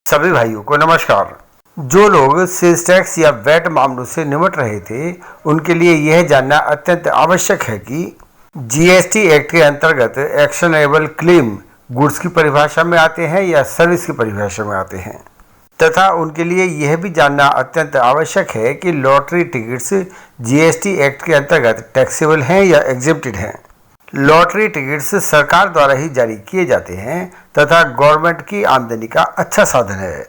सभी भाइयों को नमस्कार। जो लोग सेल्स टैक्स या वैट मामलों से निपट रहे थे उनके लिए यह जानना अत्यंत आवश्यक है कि जीएसटी एक्ट के अंतर्गत एक्शनेबल क्लेम गुड्स की परिभाषा में आते हैं या सर्विस की परिभाषा में आते हैं, तथा उनके लिए यह भी जानना अत्यंत आवश्यक है कि लॉटरी टिकट्स जीएसटी एक्ट के अंतर्गत टैक्सेबल हैं या एग्जेम्प्टेड हैं। लॉटरी टिकट्स सरकार द्वारा ही जारी किए जाते हैं तथा गवर्नमेंट की आमदनी का अच्छा साधन है।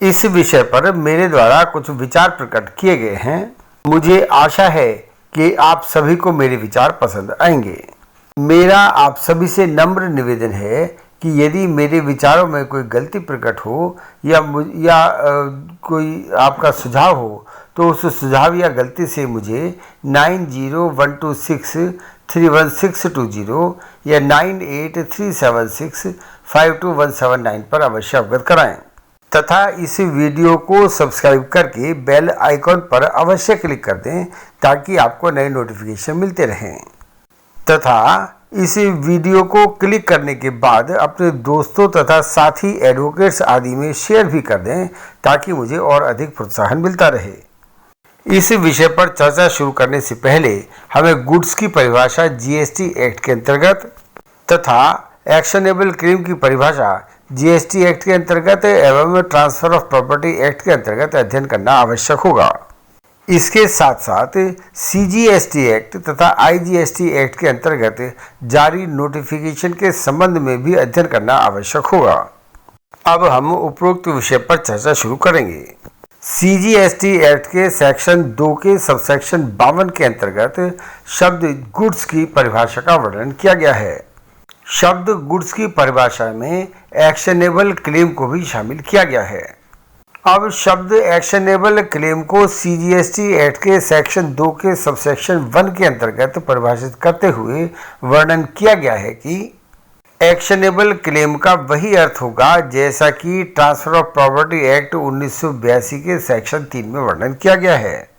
इस विषय पर मेरे द्वारा कुछ विचार प्रकट किए गए हैं। मुझे आशा है कि आप सभी को मेरे विचार पसंद आएंगे। मेरा आप सभी से नम्र निवेदन है कि यदि मेरे विचारों में कोई गलती प्रकट हो या कोई आपका सुझाव हो तो उस सुझाव या गलती से मुझे 9012631620 या 9837652179 पर अवश्य अवगत कराएं तथा इस वीडियो को सब्सक्राइब करके बेल आइकॉन पर अवश्य क्लिक कर दें ताकि आपको नए नोटिफिकेशन मिलते रहें, तथा इस वीडियो को क्लिक करने के बाद अपने दोस्तों तथा साथी एडवोकेट्स आदि में शेयर भी कर दें ताकि मुझे और अधिक प्रोत्साहन मिलता रहे। इस विषय पर चर्चा शुरू करने से पहले हमें गुड्स की परिभाषा जीएसटी एक्ट के अंतर्गत तथा एक्शनेबल क्लेम की परिभाषा जीएसटी एक्ट के अंतर्गत एवं ट्रांसफर ऑफ प्रॉपर्टी एक्ट के अंतर्गत अध्ययन करना आवश्यक होगा। इसके साथ साथ सीजीएसटी एक्ट तथा आईजीएसटी एक्ट के अंतर्गत जारी नोटिफिकेशन के संबंध में भी अध्ययन करना आवश्यक होगा। अब हम उपरोक्त विषय पर चर्चा शुरू करेंगे। सीजीएसटी एक्ट के सेक्शन 2 के सबसेक्शन 52 के अंतर्गत शब्द गुड्स की परिभाषा का वर्णन किया गया है। शब्द गुड्स की परिभाषा में एक्शनेबल क्लेम को भी शामिल किया गया है। अब शब्द एक्शनेबल क्लेम को सीजीएसटी एक्ट के सेक्शन 2 के सबसेक्शन 1 के अंतर्गत परिभाषित करते हुए वर्णन किया गया है कि एक्शनेबल क्लेम का वही अर्थ होगा जैसा कि ट्रांसफर ऑफ प्रॉपर्टी एक्ट 1982 के सेक्शन 3 में वर्णन किया गया है।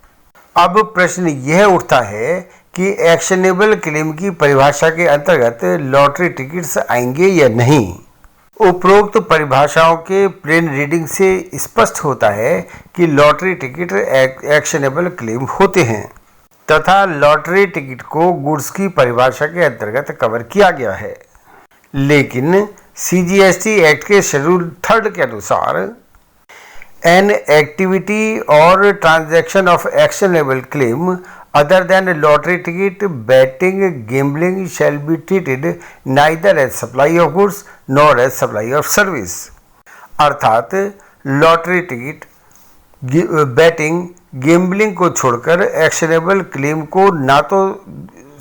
अब प्रश्न यह उठता है कि एक्शनेबल क्लेम की परिभाषा के अंतर्गत लॉटरी टिकट्स आएंगे या नहीं। उपरोक्त परिभाषाओं के प्लेन रीडिंग से स्पष्ट होता है कि लॉटरी टिकट एक्शनेबल क्लेम होते हैं तथा लॉटरी टिकट को गुड्स की परिभाषा के अंतर्गत कवर किया गया है। लेकिन सीजीएसटी एक्ट के शेड्यूल 3 के अनुसार एन एक्टिविटी और transaction of actionable claim other than lottery ticket betting gambling shall be treated neither as supply of goods nor as supply of service. अर्थात लॉटरी टिकट बैटिंग गैम्बलिंग को छोड़कर actionable claim को ना तो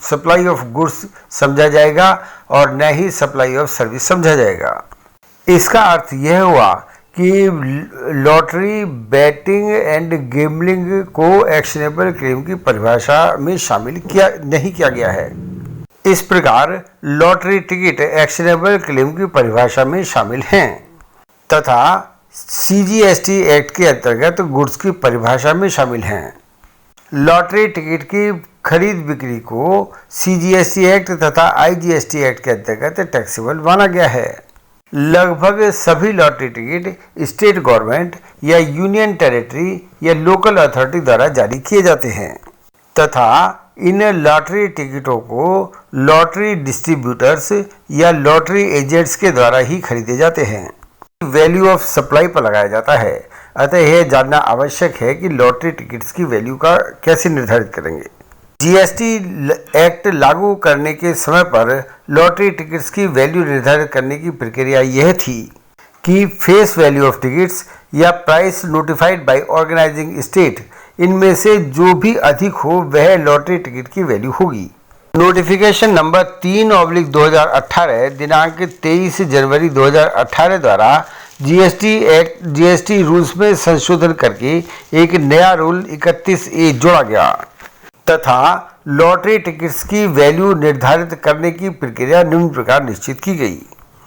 supply of goods समझा जाएगा और न ही सप्लाई ऑफ सर्विस समझा जाएगा। इसका अर्थ यह हुआ कि लॉटरी बैटिंग एंड गैम्बलिंग को एक्शनेबल क्लेम की परिभाषा में शामिल नहीं किया गया है। इस प्रकार लॉटरी टिकट एक्शनेबल क्लेम की परिभाषा में शामिल हैं तथा सीजीएसटी एक्ट के अंतर्गत गुड्स की परिभाषा में शामिल हैं। लॉटरी टिकट की खरीद बिक्री को सीजीएसटी एक्ट तथा आईजीएसटी एक्ट के अंतर्गत टैक्सेबल माना गया है। लगभग सभी लॉटरी टिकट स्टेट गवर्नमेंट या यूनियन टेरिटरी या लोकल अथॉरिटी द्वारा जारी किए जाते हैं तथा इन लॉटरी टिकटों को लॉटरी डिस्ट्रीब्यूटर्स या लॉटरी एजेंट्स के द्वारा ही खरीदे जाते हैं। वैल्यू ऑफ सप्लाई पर लगाया जाता है। अतः यह जानना आवश्यक है कि लॉटरी टिकट्स की वैल्यू का कैसे निर्धारित करेंगे। जीएसटी एक्ट लागू करने के समय पर लॉटरी टिकट्स की वैल्यू निर्धारित करने की प्रक्रिया यह थी कि फेस वैल्यू ऑफ टिकट्स या price notified by organising state, इनमें से जो भी अधिक हो वह लॉटरी टिकट की वैल्यू होगी। नोटिफिकेशन नंबर 3/2018 दिनांक 23 जनवरी 2018 द्वारा जीएसटी रूल्स में संशोधन करके एक नया रूल 31A जोड़ा गया तथा लॉटरी टिकट्स की वैल्यू निर्धारित करने की प्रक्रिया निम्न प्रकार निश्चित की गई।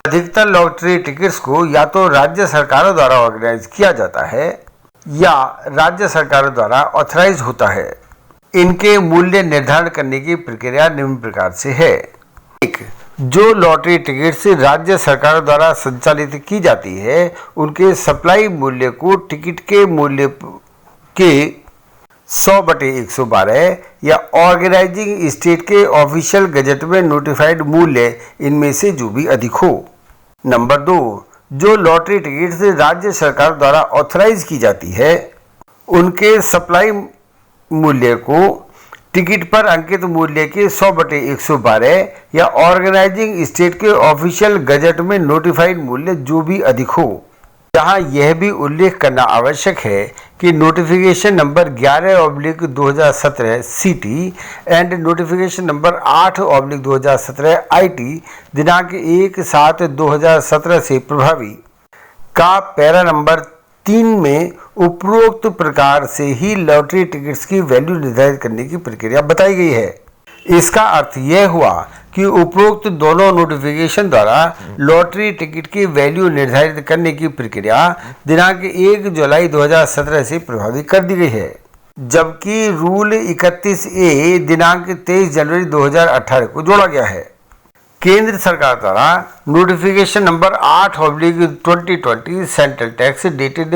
अधिकतर लॉटरी टिकट्स को या तो राज्य सरकारों द्वारा ऑर्गेनाइज किया जाता है या राज्य सरकारों द्वारा ऑथराइज होता है। इनके मूल्य निर्धारण करने की प्रक्रिया निम्न प्रकार से है। 1. जो लॉटरी टिकट्स राज्य सरकार द्वारा संचालित की जाती है उनके सप्लाई मूल्य को टिकट के मूल्य के 100/112 या ऑर्गेनाइजिंग स्टेट के ऑफिशियल गजट में नोटिफाइड मूल्य इनमें से जो भी अधिक हो। नंबर 2, जो लॉटरी टिकट्स राज्य सरकार द्वारा ऑथराइज की जाती है उनके सप्लाई मूल्य को टिकट पर अंकित मूल्य के 100/112 या ऑर्गेनाइजिंग स्टेट के ऑफिशियल गजट में नोटिफाइड मूल्य जो भी अधिक हो। यहाँ यह भी उल्लेख करना आवश्यक है कि नोटिफिकेशन नंबर 11/2017 सीटी एंड नोटिफिकेशन नंबर 8/2017 आईटी दिनांक 1/7/2017 से प्रभावी का पैरा नंबर 3 में उपरोक्त प्रकार से ही लॉटरी टिकट्स की वैल्यू निर्धारित करने की प्रक्रिया बताई गई है। इसका अर्थ यह हुआ कि उपरोक्त दोनों नोटिफिकेशन द्वारा लॉटरी टिकट की वैल्यू निर्धारित करने की प्रक्रिया दिनांक 1 जुलाई 2017 से प्रभावी कर दी गई है, जबकि रूल 31A दिनांक 23 जनवरी 2018 को जोड़ा गया है। केंद्र सरकार द्वारा notification number 8/2020 central tax dated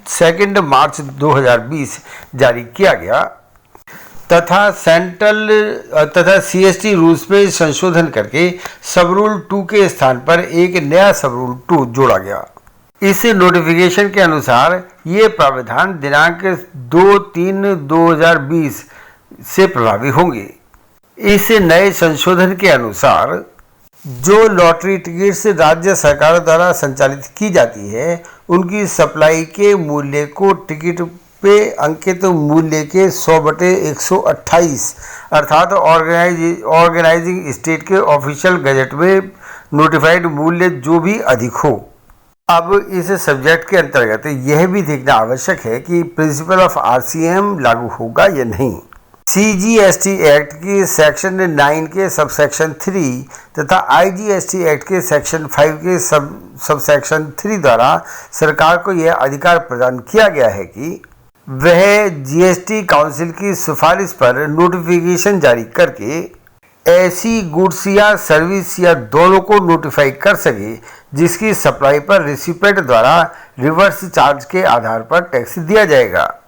2 मार्च 2020 जारी किया गया तथा CST रूल्स में संशोधन करके सब रूल 2 के स्थान पर एक नया सब रूल 2 जोड़ा गया। इस नोटिफिकेशन के अनुसार ये प्रावधान दिनांक 2/3/2020 से प्रभावी होंगे। इस नए संशोधन के अनुसार जो लॉटरी टिकट्स राज्य सरकार द्वारा संचालित की जाती है उनकी सप्लाई के मूल्य को टिकट पे अंकित मूल्य के 100/128 अर्थात ऑर्गेनाइजिंग स्टेट के ऑफिशियल गजट में नोटिफाइड मूल्य जो भी अधिक हो। अब इस सब्जेक्ट के अंतर्गत यह भी देखना आवश्यक है कि प्रिंसिपल ऑफ RCM लागू होगा या नहीं। CGST एक्ट की सेक्शन 9 के सबसेक्शन 3 तथा IGST एक्ट के सेक्शन 5 के सबसेक्शन 3 द्वारा सरकार को यह अधिकार प्रदान किया गया है कि वह GST काउंसिल की सिफारिश पर नोटिफिकेशन जारी करके ऐसी गुड्स या सर्विस या दोनों को नोटिफाई कर सके जिसकी सप्लाई पर रिसिपेंट द्वारा रिवर्स चार्ज के आधार पर टैक्स दिया जाएगा।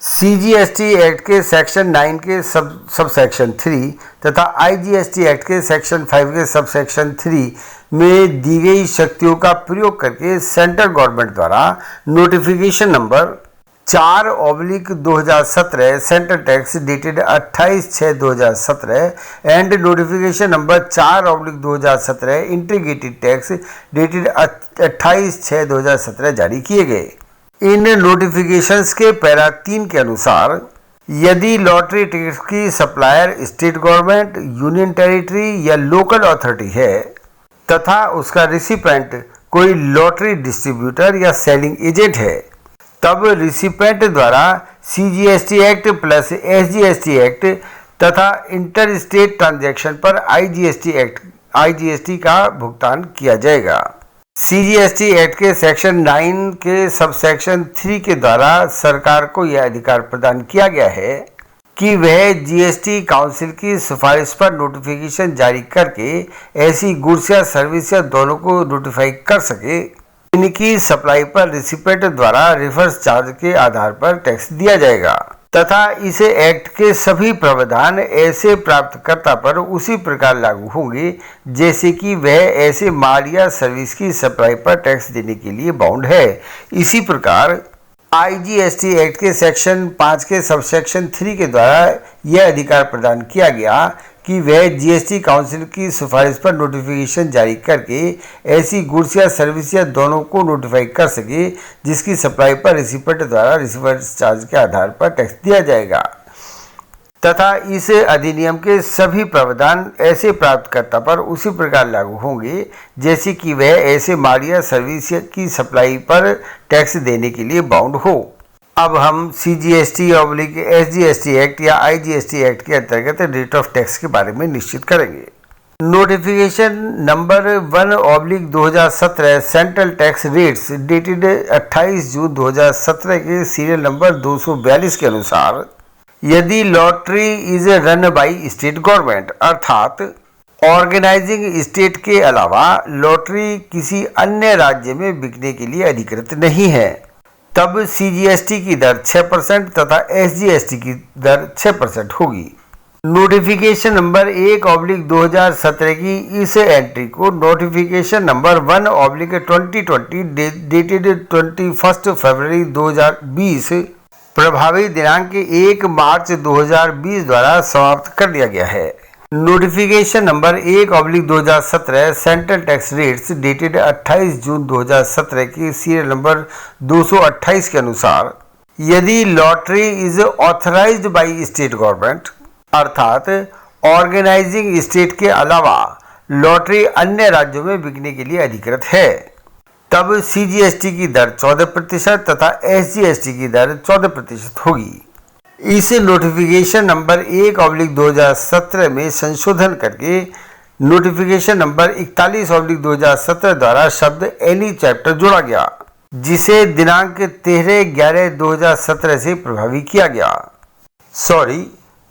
CGST एक्ट के सेक्शन 9 के सबसेक्शन 3 तथा IGST एक्ट के सेक्शन 5 के सबसेक्शन 3 में दी गई शक्तियों का प्रयोग करके सेंट्रल गवर्नमेंट द्वारा notification number 4/2017 central tax dated 28/6/2017 and notification number 4/2017 integrated tax dated 28/6/2017 जारी किए गए। इन नोटिफिकेशंस के पैरा 3 के अनुसार यदि लॉटरी टिकट्स की supplier state government, union territory या लोकल अथॉरिटी है तथा उसका रिसिपेंट कोई लॉटरी डिस्ट्रीब्यूटर या सेलिंग एजेंट है, तब रिसिपेंट द्वारा CGST act plus SGST act तथा इंटर स्टेट ट्रांजैक्शन पर IGST का भुगतान किया जाएगा। CGST एक्ट के सेक्शन 9 के सबसेक्शन 3 के द्वारा सरकार को यह अधिकार प्रदान किया गया है कि वह GST काउंसिल की सिफारिश पर नोटिफिकेशन जारी करके ऐसी गुड्स या सर्विस या दोनों को नोटिफाई कर सके इनकी सप्लाई पर रिसिपेंट द्वारा रिवर्स चार्ज के आधार पर टैक्स दिया जाएगा तथा इस एक्ट के सभी प्रावधान ऐसे प्राप्तकर्ता पर उसी प्रकार लागू होंगे जैसे कि वह ऐसे माल या सर्विस की सप्लाई पर टैक्स देने के लिए बाउंड है। इसी प्रकार IGST एक्ट के सेक्शन 5 के सबसेक्शन 3 के द्वारा यह अधिकार प्रदान किया गया कि वह GST काउंसिल की सिफारिश पर नोटिफिकेशन जारी करके ऐसी गुड्स या सर्विस या दोनों को नोटिफाई कर सके जिसकी सप्लाई पर रिसिपेंट द्वारा रिसीवर्स चार्ज के आधार पर टैक्स दिया जाएगा तथा इस अधिनियम के सभी प्रावधान ऐसे प्राप्तकर्ता पर उसी प्रकार लागू होंगे जैसे कि वह ऐसे माल या सर्विस की सप्लाई पर टैक्स देने के लिए बाउंड हो। अब हम CGST/SGST एक्ट या IGST एक्ट के अंतर्गत रेट ऑफ टैक्स के बारे में निश्चित करेंगे। Notification number 1/2017 central tax rates dated 28 जून 2017 के सीरियल नंबर 242 के अनुसार यदि lottery is run by state government अर्थात ऑर्गेनाइजिंग स्टेट के अलावा लॉटरी किसी अन्य राज्य में बिकने के लिए अधिकृत नहीं है, तब CGST की दर 6% तथा SGST की दर 6% होगी। नोटिफिकेशन नंबर 1/2017 की इस एंट्री को नोटिफिकेशन नंबर 1/2020 डेटेड 21 फरवरी 2020 प्रभावी दिनांक 1 मार्च 2020 द्वारा समाप्त कर दिया गया है। Notification number 1/2017 central tax rates dated 28 जून 2017 के सीरियल नंबर 228 के अनुसार यदि lottery is authorised by state government अर्थात ऑर्गेनाइजिंग स्टेट के अलावा लॉटरी अन्य राज्यों में बिकने के लिए अधिकृत है, तब CGST की दर 14% तथा SGST की दर 14% होगी। इस नोटिफिकेशन नंबर 1/2017 में संशोधन करके नोटिफिकेशन नंबर 41/2017 द्वारा शब्द एनी चैप्टर जोड़ा गया, जिसे दिनांक 13/11/2017 से प्रभावी किया गया।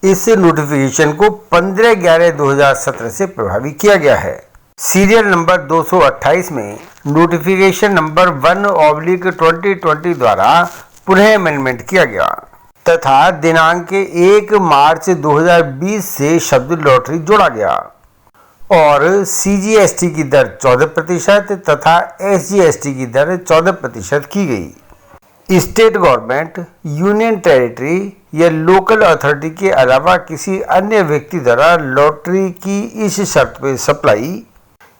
इस नोटिफिकेशन को 15/11/2017 से प्रभावी किया गया है। सीरियल नंबर 228 में नोटिफिकेशन नंबर 1/2020 द्वारा पुनः अमेंडमेंट किया गया तथा दिनांक 1 मार्च 2020 से शब्द लॉटरी जोड़ा गया और CGST की दर 14% तथा SGST की दर 14% की गई। स्टेट गवर्नमेंट, यूनियन टेरिटरी या लोकल अथॉरिटी के अलावा किसी अन्य व्यक्ति द्वारा लॉटरी की इस शर्त पर सप्लाई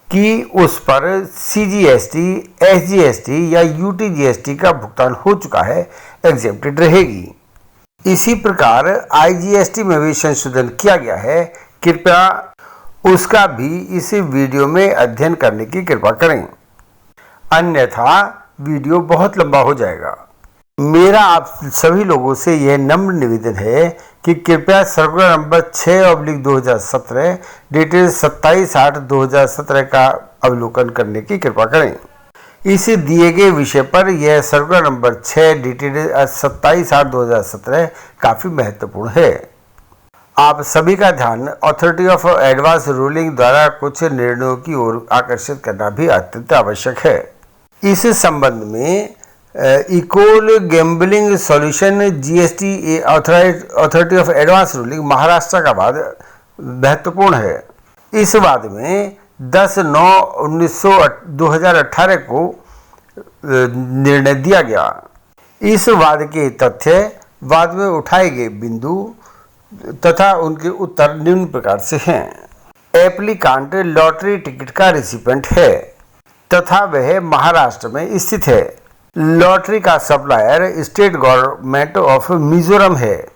कि उस पर CGST, SGST या UTGST का भुगतान हो चुका है एग्जेम्प्टेड रहेगी। इसी प्रकार IGST में भी संशोधन किया गया है, कृपया उसका भी इस वीडियो में अध्ययन करने की कृपा करें, अन्यथा वीडियो बहुत लंबा हो जाएगा। मेरा आप सभी लोगों से यह नम्र निवेदन है कि कृपया सर्कुलर नंबर 6/2017 डेटेड 27/8/2017 का अवलोकन करने की कृपा करें। इस दिए गए विषय पर यह सर्कुलर नंबर 6 डेटेड 27/8/2017 काफ़ी महत्वपूर्ण है। आप सभी का ध्यान अथॉरिटी ऑफ एडवांस रूलिंग द्वारा कुछ निर्णयों की ओर आकर्षित करना भी अत्यंत आवश्यक है। इस संबंध में इकोल gambling solution GST authority of advance ruling Maharashtra का वाद महत्वपूर्ण है। इस वाद में 10/9/2018 को निर्णय दिया गया। इस वाद के तथ्य, वाद में उठाए गए बिंदु तथा उनके उत्तर निम्न प्रकार से हैं। एप्लीकांट लॉटरी टिकट का रिसिपेंट है तथा वह महाराष्ट्र में स्थित है। लॉटरी का supplier state government of Mizoram है।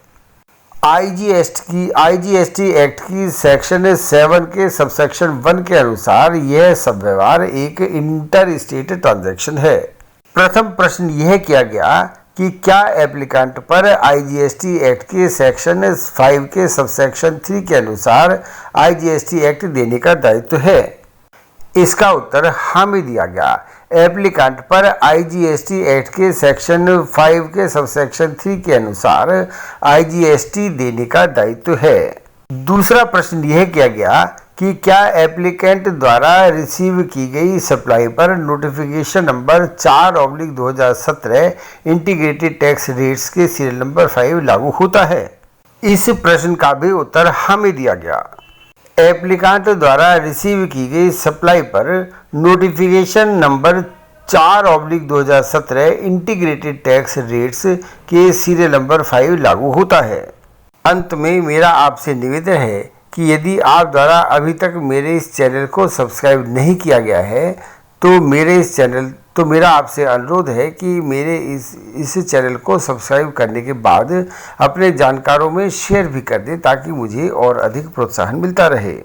IGST एक्ट की सेक्शन 7 के सबसेक्शन 1 के अनुसार यह सब व्यवहार एक इंटर स्टेट ट्रांजैक्शन है। प्रथम प्रश्न यह किया गया कि क्या एप्लीकेंट पर IGST एक्ट के सेक्शन 5 के सबसेक्शन 3 के अनुसार IGST एक्ट देने का दायित्व है। इसका उत्तर हाँ में दिया गया। एप्लीकेंट पर IGST एक्ट के सेक्शन 5 के सबसेक्शन 3 के अनुसार IGST देने का दायित्व है। दूसरा प्रश्न यह किया गया कि क्या एप्लीकेंट द्वारा रिसीव की गई सप्लाई पर notification number 4/2017 integrated tax rates के सीरियल नंबर 5 लागू होता है। इस प्रश्न का भी उत्तर हाँ में दिया गया। एप्लीकेंट द्वारा रिसीव की गई सप्लाई पर notification number 4/2017 integrated tax rates के सीरियल नंबर 5 लागू होता है। अंत में मेरा आपसे निवेदन है कि यदि आप द्वारा अभी तक मेरे इस चैनल को सब्सक्राइब नहीं किया गया है तो मेरा आपसे अनुरोध है कि मेरे इस चैनल को सब्सक्राइब करने के बाद अपने जानकारों में शेयर भी कर दें ताकि मुझे और अधिक प्रोत्साहन मिलता रहे।